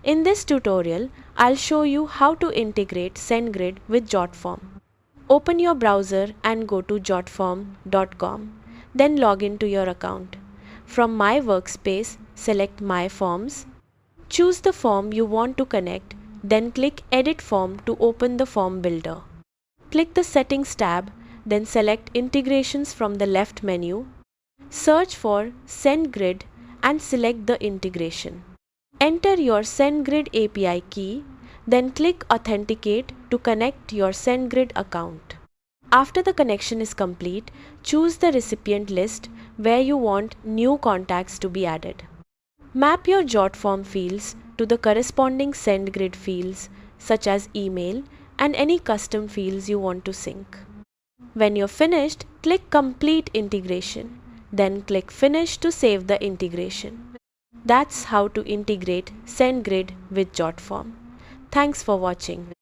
In this tutorial, I'll show you how to integrate Sendgrid with Jotform. Open your browser and go to jotform.com. Then log into your account. From My Workspace, select My Forms. Choose the form you want to connect, then click Edit Form to open the form builder. Click the Settings tab, then select Integrations from the left menu. Search for Sendgrid and select the integration. Enter your Sendgrid API key, then click Authenticate to connect your Sendgrid account. After the connection is complete, choose the recipient list where you want new contacts to be added. Map your Jotform fields to the corresponding Sendgrid fields such as email and any custom fields you want to sync. When you're finished, click Complete Integration. Then click Finish to save the integration. That's how to integrate Sendgrid with Jotform. Thanks for watching.